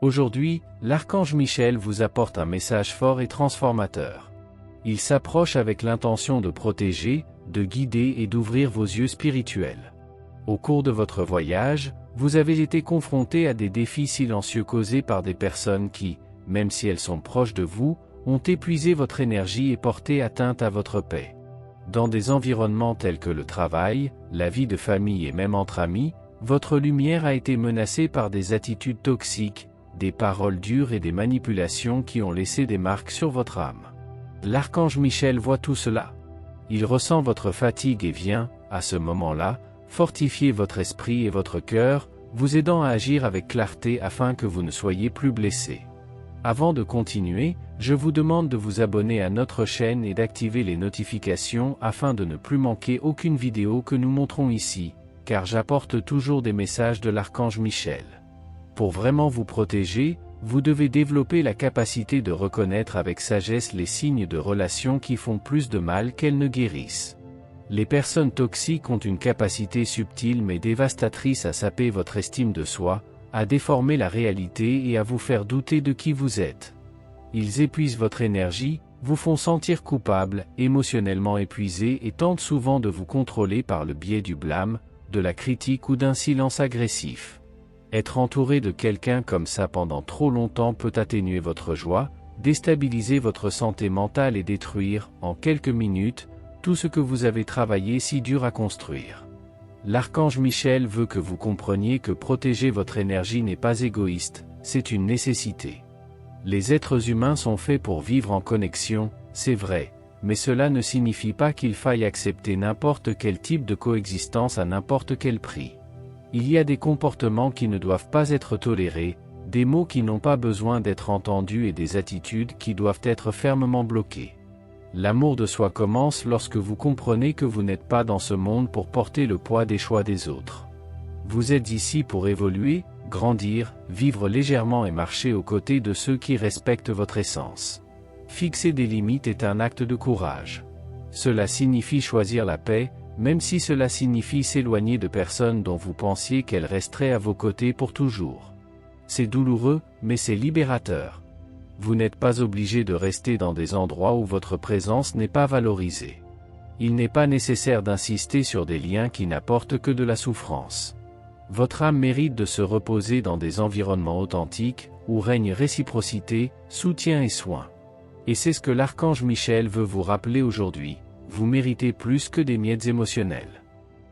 Aujourd'hui, l'archange Michel vous apporte un message fort et transformateur. Il s'approche avec l'intention de protéger, de guider et d'ouvrir vos yeux spirituels. Au cours de votre voyage, vous avez été confronté à des défis silencieux causés par des personnes qui, même si elles sont proches de vous, ont épuisé votre énergie et porté atteinte à votre paix. Dans des environnements tels que le travail, la vie de famille et même entre amis, votre lumière a été menacée par des attitudes toxiques, des paroles dures et des manipulations qui ont laissé des marques sur votre âme. L'archange Michel voit tout cela. Il ressent votre fatigue et vient, à ce moment-là, fortifier votre esprit et votre cœur, vous aidant à agir avec clarté afin que vous ne soyez plus blessé. Avant de continuer, je vous demande de vous abonner à notre chaîne et d'activer les notifications afin de ne plus manquer aucune vidéo que nous montrons ici, car j'apporte toujours des messages de l'archange Michel. Pour vraiment vous protéger, vous devez développer la capacité de reconnaître avec sagesse les signes de relations qui font plus de mal qu'elles ne guérissent. Les personnes toxiques ont une capacité subtile mais dévastatrice à saper votre estime de soi, à déformer la réalité et à vous faire douter de qui vous êtes. Ils épuisent votre énergie, vous font sentir coupable, émotionnellement épuisé et tentent souvent de vous contrôler par le biais du blâme, de la critique ou d'un silence agressif. Être entouré de quelqu'un comme ça pendant trop longtemps peut atténuer votre joie, déstabiliser votre santé mentale et détruire, en quelques minutes, tout ce que vous avez travaillé si dur à construire. L'archange Michel veut que vous compreniez que protéger votre énergie n'est pas égoïste, c'est une nécessité. Les êtres humains sont faits pour vivre en connexion, c'est vrai, mais cela ne signifie pas qu'il faille accepter n'importe quel type de coexistence à n'importe quel prix. Il y a des comportements qui ne doivent pas être tolérés, des mots qui n'ont pas besoin d'être entendus et des attitudes qui doivent être fermement bloquées. L'amour de soi commence lorsque vous comprenez que vous n'êtes pas dans ce monde pour porter le poids des choix des autres. Vous êtes ici pour évoluer, grandir, vivre légèrement et marcher aux côtés de ceux qui respectent votre essence. Fixer des limites est un acte de courage. Cela signifie choisir la paix, même si cela signifie s'éloigner de personnes dont vous pensiez qu'elles resteraient à vos côtés pour toujours. C'est douloureux, mais c'est libérateur. Vous n'êtes pas obligé de rester dans des endroits où votre présence n'est pas valorisée. Il n'est pas nécessaire d'insister sur des liens qui n'apportent que de la souffrance. Votre âme mérite de se reposer dans des environnements authentiques, où règne réciprocité, soutien et soin. Et c'est ce que l'archange Michel veut vous rappeler aujourd'hui, vous méritez plus que des miettes émotionnelles.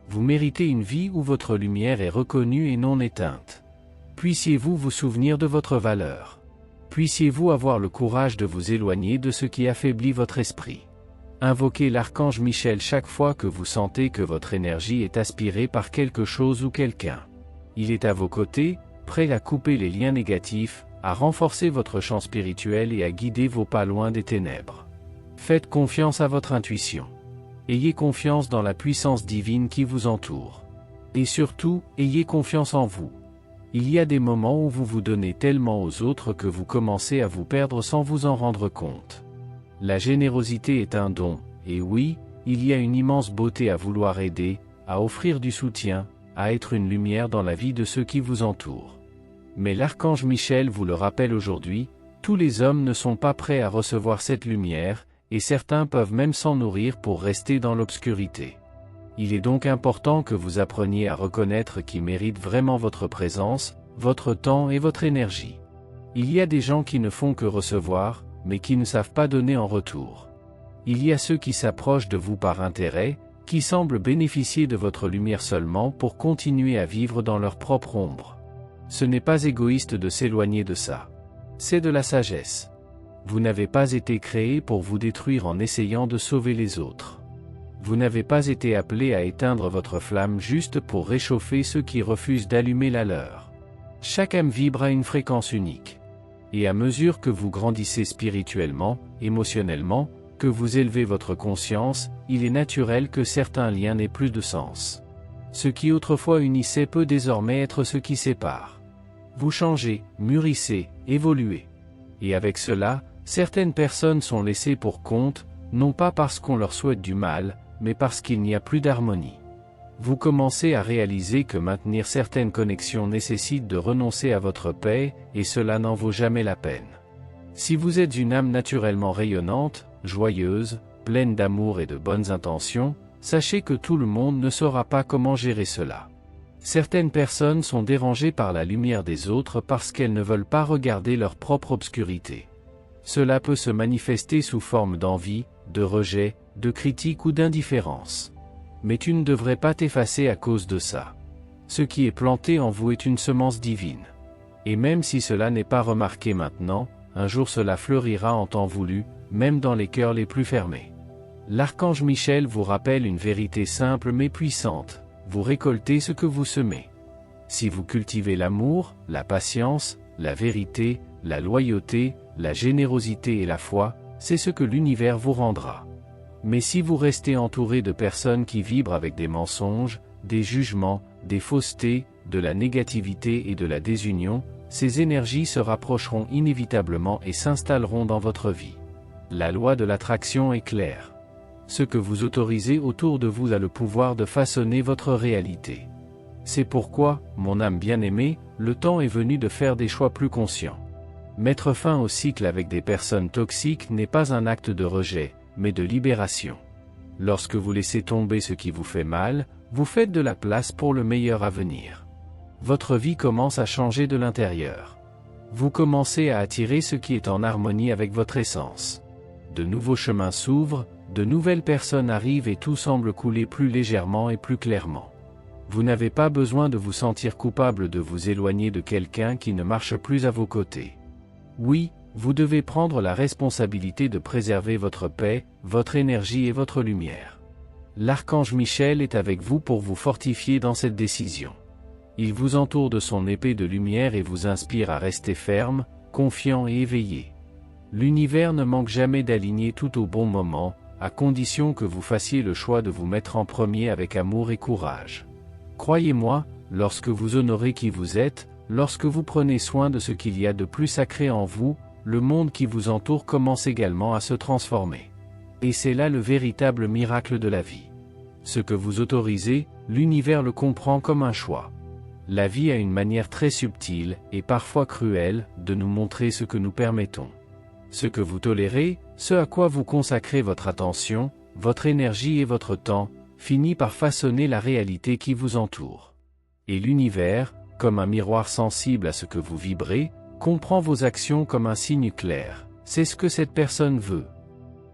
Vous méritez une vie où votre lumière est reconnue et non éteinte. Puissiez-vous vous souvenir de votre valeur. Puissiez-vous avoir le courage de vous éloigner de ce qui affaiblit votre esprit. Invoquez l'archange Michel chaque fois que vous sentez que votre énergie est aspirée par quelque chose ou quelqu'un. Il est à vos côtés, prêt à couper les liens négatifs, à renforcer votre champ spirituel et à guider vos pas loin des ténèbres. Faites confiance à votre intuition. Ayez confiance dans la puissance divine qui vous entoure. Et surtout, ayez confiance en vous. Il y a des moments où vous vous donnez tellement aux autres que vous commencez à vous perdre sans vous en rendre compte. La générosité est un don, et oui, il y a une immense beauté à vouloir aider, à offrir du soutien, à être une lumière dans la vie de ceux qui vous entourent. Mais l'archange Michel vous le rappelle aujourd'hui, tous les hommes ne sont pas prêts à recevoir cette lumière, et certains peuvent même s'en nourrir pour rester dans l'obscurité. Il est donc important que vous appreniez à reconnaître qui mérite vraiment votre présence, votre temps et votre énergie. Il y a des gens qui ne font que recevoir, mais qui ne savent pas donner en retour. Il y a ceux qui s'approchent de vous par intérêt, qui semblent bénéficier de votre lumière seulement pour continuer à vivre dans leur propre ombre. Ce n'est pas égoïste de s'éloigner de ça. C'est de la sagesse. Vous n'avez pas été créé pour vous détruire en essayant de sauver les autres. Vous n'avez pas été appelé à éteindre votre flamme juste pour réchauffer ceux qui refusent d'allumer la leur. Chaque âme vibre à une fréquence unique. Et à mesure que vous grandissez spirituellement, émotionnellement, que vous élevez votre conscience, il est naturel que certains liens n'aient plus de sens. Ce qui autrefois unissait peut désormais être ce qui sépare. Vous changez, mûrissez, évoluez. Et avec cela, certaines personnes sont laissées pour compte, non pas parce qu'on leur souhaite du mal, mais parce qu'il n'y a plus d'harmonie. Vous commencez à réaliser que maintenir certaines connexions nécessite de renoncer à votre paix, et cela n'en vaut jamais la peine. Si vous êtes une âme naturellement rayonnante, joyeuse, pleine d'amour et de bonnes intentions, sachez que tout le monde ne saura pas comment gérer cela. Certaines personnes sont dérangées par la lumière des autres parce qu'elles ne veulent pas regarder leur propre obscurité. Cela peut se manifester sous forme d'envie, de rejet, de critique ou d'indifférence. Mais tu ne devrais pas t'effacer à cause de ça. Ce qui est planté en vous est une semence divine. Et même si cela n'est pas remarqué maintenant, un jour cela fleurira en temps voulu, même dans les cœurs les plus fermés. L'archange Michel vous rappelle une vérité simple mais puissante: vous récoltez ce que vous semez. Si vous cultivez l'amour, la patience, la vérité, la loyauté, la générosité et la foi, c'est ce que l'univers vous rendra. Mais si vous restez entouré de personnes qui vibrent avec des mensonges, des jugements, des faussetés, de la négativité et de la désunion, ces énergies se rapprocheront inévitablement et s'installeront dans votre vie. La loi de l'attraction est claire. Ce que vous autorisez autour de vous a le pouvoir de façonner votre réalité. C'est pourquoi, mon âme bien-aimée, le temps est venu de faire des choix plus conscients. Mettre fin au cycle avec des personnes toxiques n'est pas un acte de rejet, mais de libération. Lorsque vous laissez tomber ce qui vous fait mal, vous faites de la place pour le meilleur à venir. Votre vie commence à changer de l'intérieur. Vous commencez à attirer ce qui est en harmonie avec votre essence. De nouveaux chemins s'ouvrent, de nouvelles personnes arrivent et tout semble couler plus légèrement et plus clairement. Vous n'avez pas besoin de vous sentir coupable de vous éloigner de quelqu'un qui ne marche plus à vos côtés. Oui, vous devez prendre la responsabilité de préserver votre paix, votre énergie et votre lumière. L'archange Michel est avec vous pour vous fortifier dans cette décision. Il vous entoure de son épée de lumière et vous inspire à rester ferme, confiant et éveillé. L'univers ne manque jamais d'aligner tout au bon moment, à condition que vous fassiez le choix de vous mettre en premier avec amour et courage. Croyez-moi, lorsque vous honorez qui vous êtes, lorsque vous prenez soin de ce qu'il y a de plus sacré en vous, le monde qui vous entoure commence également à se transformer. Et c'est là le véritable miracle de la vie. Ce que vous autorisez, l'univers le comprend comme un choix. La vie a une manière très subtile, et parfois cruelle, de nous montrer ce que nous permettons. Ce que vous tolérez, ce à quoi vous consacrez votre attention, votre énergie et votre temps, finit par façonner la réalité qui vous entoure. Et l'univers, comme un miroir sensible à ce que vous vibrez, comprend vos actions comme un signe clair. C'est ce que cette personne veut.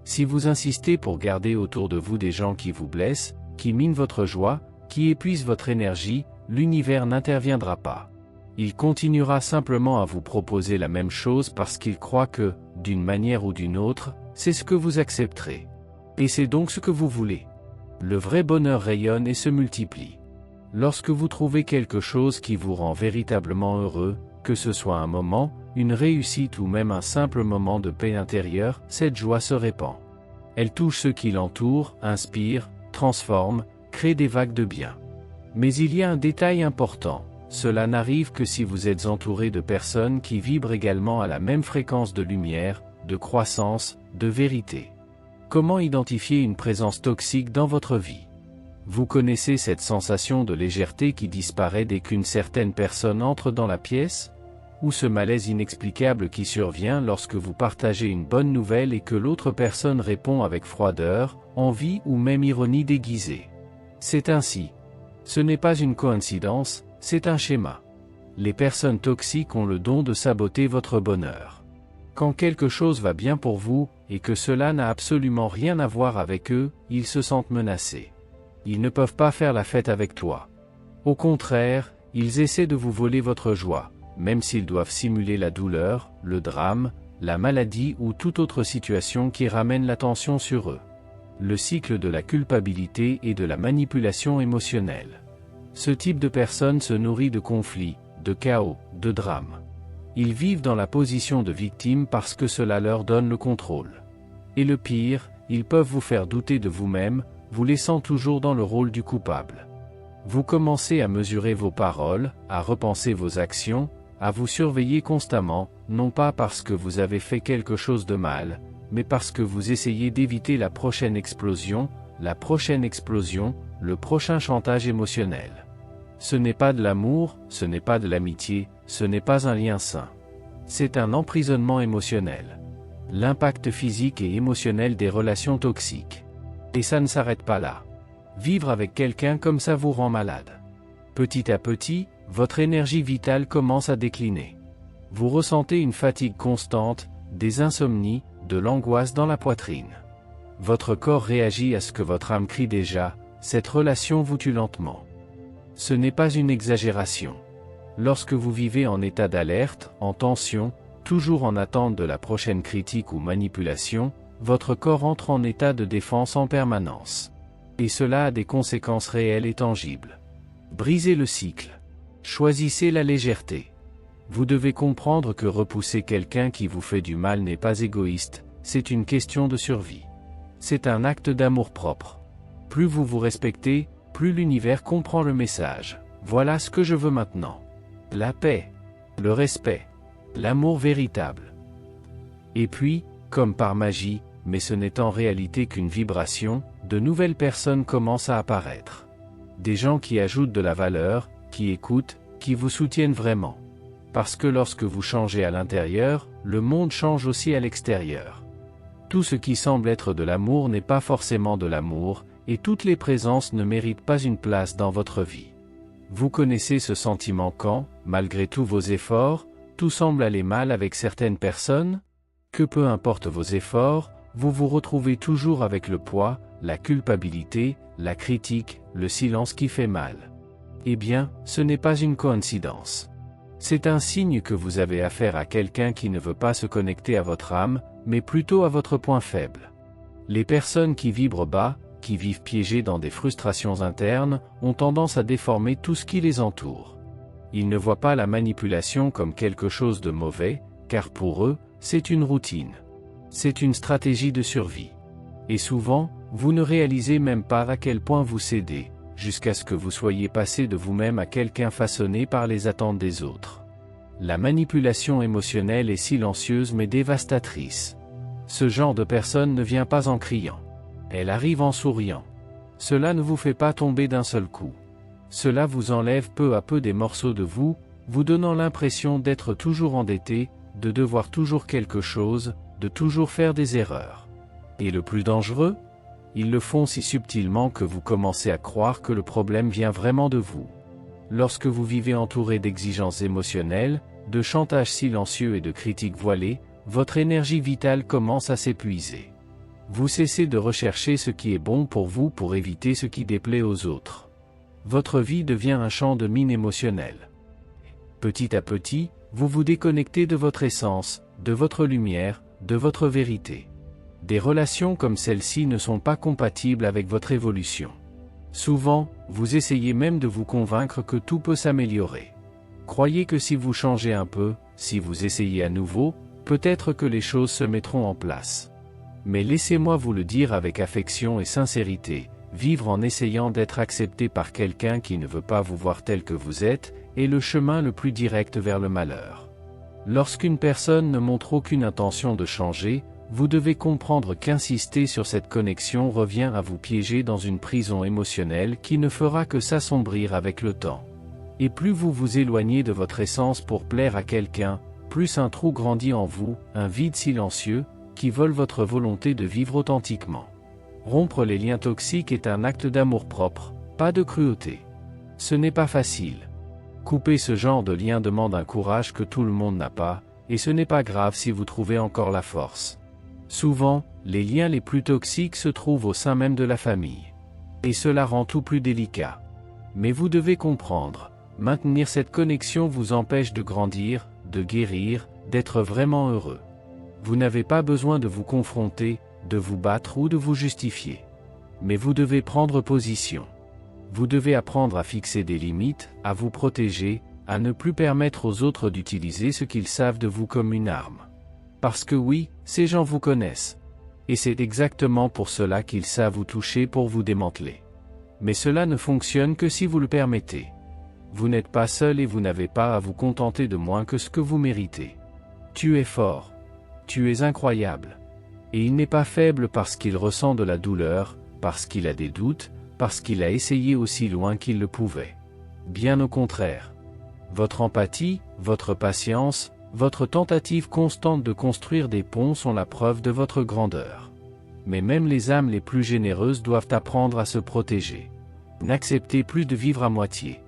Si vous insistez pour garder autour de vous des gens qui vous blessent, qui minent votre joie, qui épuisent votre énergie, l'univers n'interviendra pas. Il continuera simplement à vous proposer la même chose parce qu'il croit que, d'une manière ou d'une autre, c'est ce que vous accepterez. Et c'est donc ce que vous voulez. Le vrai bonheur rayonne et se multiplie. Lorsque vous trouvez quelque chose qui vous rend véritablement heureux, que ce soit un moment, une réussite ou même un simple moment de paix intérieure, cette joie se répand. Elle touche ceux qui l'entourent, inspire, transforme, crée des vagues de bien. Mais il y a un détail important. Cela n'arrive que si vous êtes entouré de personnes qui vibrent également à la même fréquence de lumière, de croissance, de vérité. Comment identifier une présence toxique dans votre vie? Vous connaissez cette sensation de légèreté qui disparaît dès qu'une certaine personne entre dans la pièce? Ou ce malaise inexplicable qui survient lorsque vous partagez une bonne nouvelle et que l'autre personne répond avec froideur, envie ou même ironie déguisée? C'est ainsi. Ce n'est pas une coïncidence, c'est un schéma. Les personnes toxiques ont le don de saboter votre bonheur. Quand quelque chose va bien pour vous, et que cela n'a absolument rien à voir avec eux, ils se sentent menacés. Ils ne peuvent pas faire la fête avec toi. Au contraire, ils essaient de vous voler votre joie, même s'ils doivent simuler la douleur, le drame, la maladie ou toute autre situation qui ramène l'attention sur eux. Le cycle de la culpabilité et de la manipulation émotionnelle. Ce type de personne se nourrit de conflits, de chaos, de drames. Ils vivent dans la position de victime parce que cela leur donne le contrôle. Et le pire, ils peuvent vous faire douter de vous-même, vous laissant toujours dans le rôle du coupable. Vous commencez à mesurer vos paroles, à repenser vos actions, à vous surveiller constamment, non pas parce que vous avez fait quelque chose de mal, mais parce que vous essayez d'éviter la prochaine explosion le prochain chantage émotionnel. Ce n'est pas de l'amour, ce n'est pas de l'amitié, ce n'est pas un lien sain. C'est un emprisonnement émotionnel. L'impact physique et émotionnel des relations toxiques. Et ça ne s'arrête pas là. Vivre avec quelqu'un comme ça vous rend malade. Petit à petit, votre énergie vitale commence à décliner. Vous ressentez une fatigue constante, des insomnies, de l'angoisse dans la poitrine. Votre corps réagit à ce que votre âme crie déjà, cette relation vous tue lentement. Ce n'est pas une exagération. Lorsque vous vivez en état d'alerte, en tension, toujours en attente de la prochaine critique ou manipulation, votre corps entre en état de défense en permanence. Et cela a des conséquences réelles et tangibles. Brisez le cycle. Choisissez la légèreté. Vous devez comprendre que repousser quelqu'un qui vous fait du mal n'est pas égoïste, c'est une question de survie. C'est un acte d'amour-propre. Plus vous vous respectez, plus l'univers comprend le message. Voilà ce que je veux maintenant. La paix, le respect, l'amour véritable. Et puis, comme par magie, mais ce n'est en réalité qu'une vibration, de nouvelles personnes commencent à apparaître. Des gens qui ajoutent de la valeur, qui écoutent, qui vous soutiennent vraiment. Parce que lorsque vous changez à l'intérieur, le monde change aussi à l'extérieur. Tout ce qui semble être de l'amour n'est pas forcément de l'amour, et toutes les présences ne méritent pas une place dans votre vie. Vous connaissez ce sentiment quand, malgré tous vos efforts, tout semble aller mal avec certaines personnes? Que peu importe vos efforts, vous vous retrouvez toujours avec le poids, la culpabilité, la critique, le silence qui fait mal. Eh bien, ce n'est pas une coïncidence. C'est un signe que vous avez affaire à quelqu'un qui ne veut pas se connecter à votre âme, mais plutôt à votre point faible. Les personnes qui vibrent bas, qui vivent piégées dans des frustrations internes, ont tendance à déformer tout ce qui les entoure. Ils ne voient pas la manipulation comme quelque chose de mauvais, car pour eux, c'est une routine. C'est une stratégie de survie. Et souvent, vous ne réalisez même pas à quel point vous cédez, jusqu'à ce que vous soyez passé de vous-même à quelqu'un façonné par les attentes des autres. La manipulation émotionnelle est silencieuse mais dévastatrice. Ce genre de personne ne vient pas en criant. Elle arrive en souriant. Cela ne vous fait pas tomber d'un seul coup. Cela vous enlève peu à peu des morceaux de vous, vous donnant l'impression d'être toujours endetté, de devoir toujours quelque chose, de toujours faire des erreurs. Et le plus dangereux? Ils le font si subtilement que vous commencez à croire que le problème vient vraiment de vous. Lorsque vous vivez entouré d'exigences émotionnelles, de chantage silencieux et de critiques voilées, votre énergie vitale commence à s'épuiser. Vous cessez de rechercher ce qui est bon pour vous pour éviter ce qui déplaît aux autres. Votre vie devient un champ de mine émotionnelle. Petit à petit, vous vous déconnectez de votre essence, de votre lumière, de votre vérité. Des relations comme celle-ci ne sont pas compatibles avec votre évolution. Souvent, vous essayez même de vous convaincre que tout peut s'améliorer. Croyez que si vous changez un peu, si vous essayez à nouveau, peut-être que les choses se mettront en place. Mais laissez-moi vous le dire avec affection et sincérité, vivre en essayant d'être accepté par quelqu'un qui ne veut pas vous voir tel que vous êtes, est le chemin le plus direct vers le malheur. Lorsqu'une personne ne montre aucune intention de changer, vous devez comprendre qu'insister sur cette connexion revient à vous piéger dans une prison émotionnelle qui ne fera que s'assombrir avec le temps. Et plus vous vous éloignez de votre essence pour plaire à quelqu'un, plus un trou grandit en vous, un vide silencieux, qui vole votre volonté de vivre authentiquement. Rompre les liens toxiques est un acte d'amour-propre, pas de cruauté. Ce n'est pas facile. Couper ce genre de lien demande un courage que tout le monde n'a pas, et ce n'est pas grave si vous trouvez encore la force. Souvent, les liens les plus toxiques se trouvent au sein même de la famille. Et cela rend tout plus délicat. Mais vous devez comprendre, maintenir cette connexion vous empêche de grandir, de guérir, d'être vraiment heureux. Vous n'avez pas besoin de vous confronter, de vous battre ou de vous justifier. Mais vous devez prendre position. Vous devez apprendre à fixer des limites, à vous protéger, à ne plus permettre aux autres d'utiliser ce qu'ils savent de vous comme une arme. Parce que oui, ces gens vous connaissent. Et c'est exactement pour cela qu'ils savent vous toucher pour vous démanteler. Mais cela ne fonctionne que si vous le permettez. Vous n'êtes pas seul et vous n'avez pas à vous contenter de moins que ce que vous méritez. Tu es fort. Tu es incroyable. Et il n'est pas faible parce qu'il ressent de la douleur, parce qu'il a des doutes, parce qu'il a essayé aussi loin qu'il le pouvait. Bien au contraire. Votre empathie, votre patience, votre tentative constante de construire des ponts sont la preuve de votre grandeur. Mais même les âmes les plus généreuses doivent apprendre à se protéger. N'acceptez plus de vivre à moitié.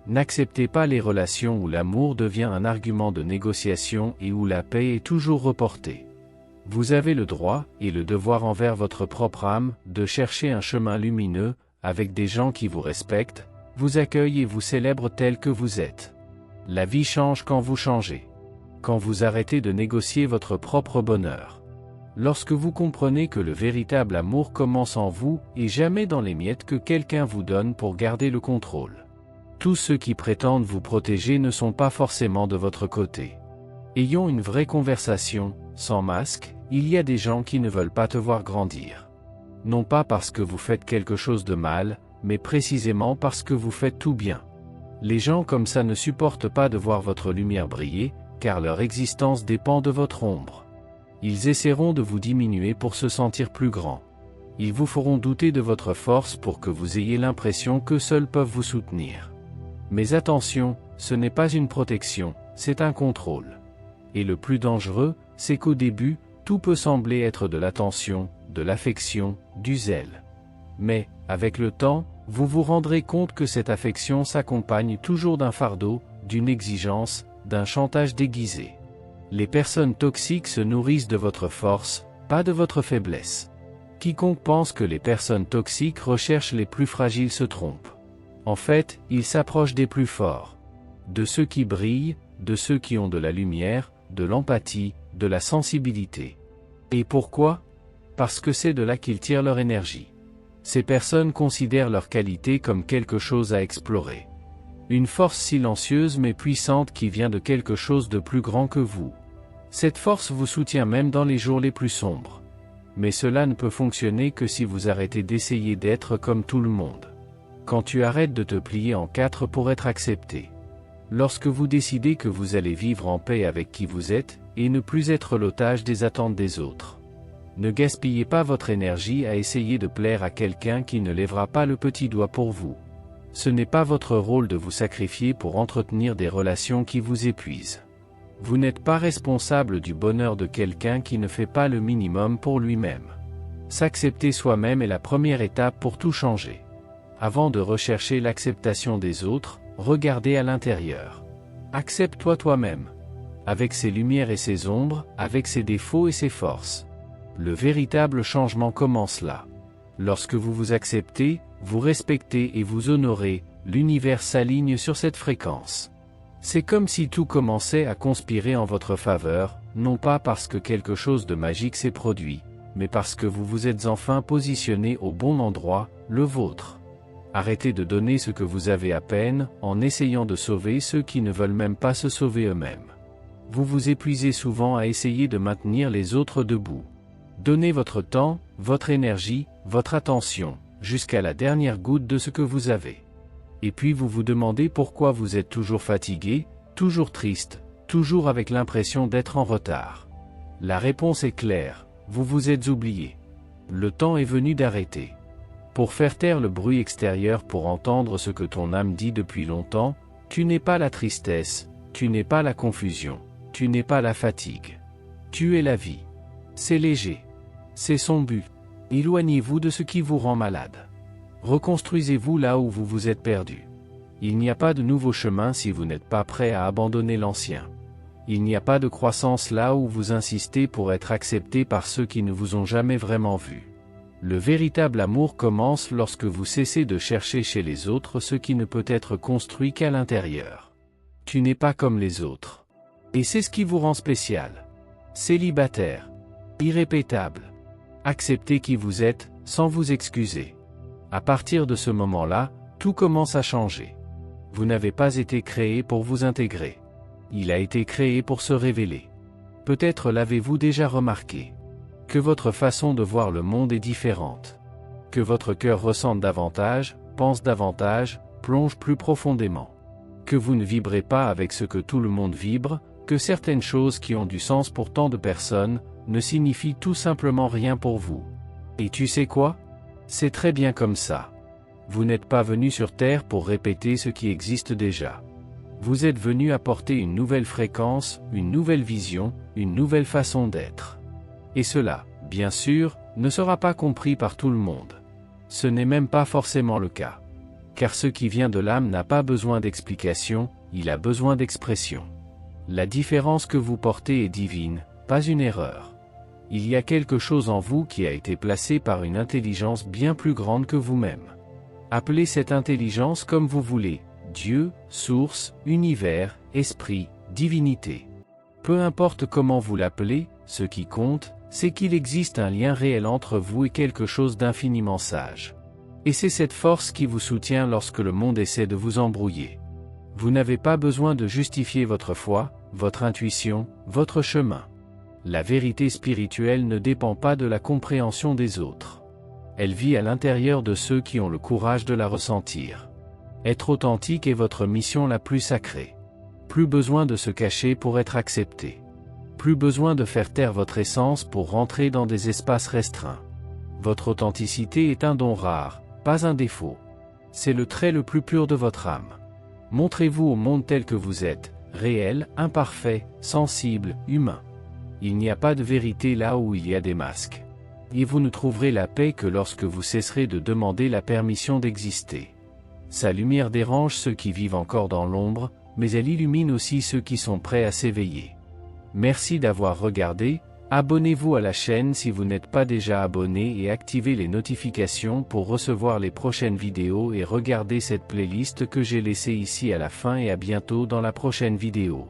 N'acceptez pas les relations où l'amour devient un argument de négociation et où la paix est toujours reportée. Vous avez le droit, et le devoir envers votre propre âme, de chercher un chemin lumineux, avec des gens qui vous respectent, vous accueillent et vous célèbrent tel que vous êtes. La vie change quand vous changez. Quand vous arrêtez de négocier votre propre bonheur. Lorsque vous comprenez que le véritable amour commence en vous, et jamais dans les miettes que quelqu'un vous donne pour garder le contrôle. Tous ceux qui prétendent vous protéger ne sont pas forcément de votre côté. Ayons une vraie conversation, sans masque, il y a des gens qui ne veulent pas te voir grandir. Non pas parce que vous faites quelque chose de mal, mais précisément parce que vous faites tout bien. Les gens comme ça ne supportent pas de voir votre lumière briller, car leur existence dépend de votre ombre. Ils essaieront de vous diminuer pour se sentir plus grand. Ils vous feront douter de votre force pour que vous ayez l'impression que seuls peuvent vous soutenir. Mais attention, ce n'est pas une protection, c'est un contrôle. Et le plus dangereux, c'est qu'au début, tout peut sembler être de l'attention, de l'affection, du zèle. Mais, avec le temps, vous vous rendrez compte que cette affection s'accompagne toujours d'un fardeau, d'une exigence, d'un chantage déguisé. Les personnes toxiques se nourrissent de votre force, pas de votre faiblesse. Quiconque pense que les personnes toxiques recherchent les plus fragiles se trompe. En fait, ils s'approchent des plus forts. De ceux qui brillent, de ceux qui ont de la lumière, de l'empathie, de la sensibilité. Et pourquoi? Parce que c'est de là qu'ils tirent leur énergie. Ces personnes considèrent leur qualité comme quelque chose à explorer. Une force silencieuse mais puissante qui vient de quelque chose de plus grand que vous. Cette force vous soutient même dans les jours les plus sombres. Mais cela ne peut fonctionner que si vous arrêtez d'essayer d'être comme tout le monde. Quand tu arrêtes de te plier en quatre pour être accepté. Lorsque vous décidez que vous allez vivre en paix avec qui vous êtes, et ne plus être l'otage des attentes des autres. Ne gaspillez pas votre énergie à essayer de plaire à quelqu'un qui ne lèvera pas le petit doigt pour vous. Ce n'est pas votre rôle de vous sacrifier pour entretenir des relations qui vous épuisent. Vous n'êtes pas responsable du bonheur de quelqu'un qui ne fait pas le minimum pour lui-même. S'accepter soi-même est la première étape pour tout changer. Avant de rechercher l'acceptation des autres, regardez à l'intérieur. Accepte-toi toi-même. Avec ses lumières et ses ombres, avec ses défauts et ses forces. Le véritable changement commence là. Lorsque vous vous acceptez, vous respectez et vous honorez, l'univers s'aligne sur cette fréquence. C'est comme si tout commençait à conspirer en votre faveur, non pas parce que quelque chose de magique s'est produit, mais parce que vous vous êtes enfin positionné au bon endroit, le vôtre. Arrêtez de donner ce que vous avez à peine, en essayant de sauver ceux qui ne veulent même pas se sauver eux-mêmes. Vous vous épuisez souvent à essayer de maintenir les autres debout. Donnez votre temps, votre énergie, votre attention, jusqu'à la dernière goutte de ce que vous avez. Et puis vous vous demandez pourquoi vous êtes toujours fatigué, toujours triste, toujours avec l'impression d'être en retard. La réponse est claire, vous vous êtes oublié. Le temps est venu d'arrêter. Pour faire taire le bruit extérieur pour entendre ce que ton âme dit depuis longtemps, tu n'es pas la tristesse, tu n'es pas la confusion, tu n'es pas la fatigue. Tu es la vie. C'est léger. C'est son but. Éloignez-vous de ce qui vous rend malade. Reconstruisez-vous là où vous vous êtes perdu. Il n'y a pas de nouveau chemin si vous n'êtes pas prêt à abandonner l'ancien. Il n'y a pas de croissance là où vous insistez pour être accepté par ceux qui ne vous ont jamais vraiment vu. Le véritable amour commence lorsque vous cessez de chercher chez les autres ce qui ne peut être construit qu'à l'intérieur. Tu n'es pas comme les autres. Et c'est ce qui vous rend spécial. Célibataire. Irrépétable. Acceptez qui vous êtes, sans vous excuser. À partir de ce moment-là, tout commence à changer. Vous n'avez pas été créé pour vous intégrer. Il a été créé pour se révéler. Peut-être l'avez-vous déjà remarqué. Que votre façon de voir le monde est différente. Que votre cœur ressente davantage, pense davantage, plonge plus profondément. Que vous ne vibrez pas avec ce que tout le monde vibre, que certaines choses qui ont du sens pour tant de personnes, ne signifient tout simplement rien pour vous. Et tu sais quoi? C'est très bien comme ça. Vous n'êtes pas venu sur Terre pour répéter ce qui existe déjà. Vous êtes venu apporter une nouvelle fréquence, une nouvelle vision, une nouvelle façon d'être. Et cela, bien sûr, ne sera pas compris par tout le monde. Ce n'est même pas forcément le cas. Car ce qui vient de l'âme n'a pas besoin d'explication, il a besoin d'expression. La différence que vous portez est divine, pas une erreur. Il y a quelque chose en vous qui a été placé par une intelligence bien plus grande que vous-même. Appelez cette intelligence comme vous voulez, Dieu, source, univers, esprit, divinité. Peu importe comment vous l'appelez, ce qui compte, c'est qu'il existe un lien réel entre vous et quelque chose d'infiniment sage. Et c'est cette force qui vous soutient lorsque le monde essaie de vous embrouiller. Vous n'avez pas besoin de justifier votre foi, votre intuition, votre chemin. La vérité spirituelle ne dépend pas de la compréhension des autres. Elle vit à l'intérieur de ceux qui ont le courage de la ressentir. Être authentique est votre mission la plus sacrée. Plus besoin de se cacher pour être accepté. Plus besoin de faire taire votre essence pour rentrer dans des espaces restreints. Votre authenticité est un don rare, pas un défaut. C'est le trait le plus pur de votre âme. Montrez-vous au monde tel que vous êtes, réel, imparfait, sensible, humain. Il n'y a pas de vérité là où il y a des masques. Et vous ne trouverez la paix que lorsque vous cesserez de demander la permission d'exister. Sa lumière dérange ceux qui vivent encore dans l'ombre, mais elle illumine aussi ceux qui sont prêts à s'éveiller. Merci d'avoir regardé, abonnez-vous à la chaîne si vous n'êtes pas déjà abonné et activez les notifications pour recevoir les prochaines vidéos et regardez cette playlist que j'ai laissée ici à la fin et à bientôt dans la prochaine vidéo.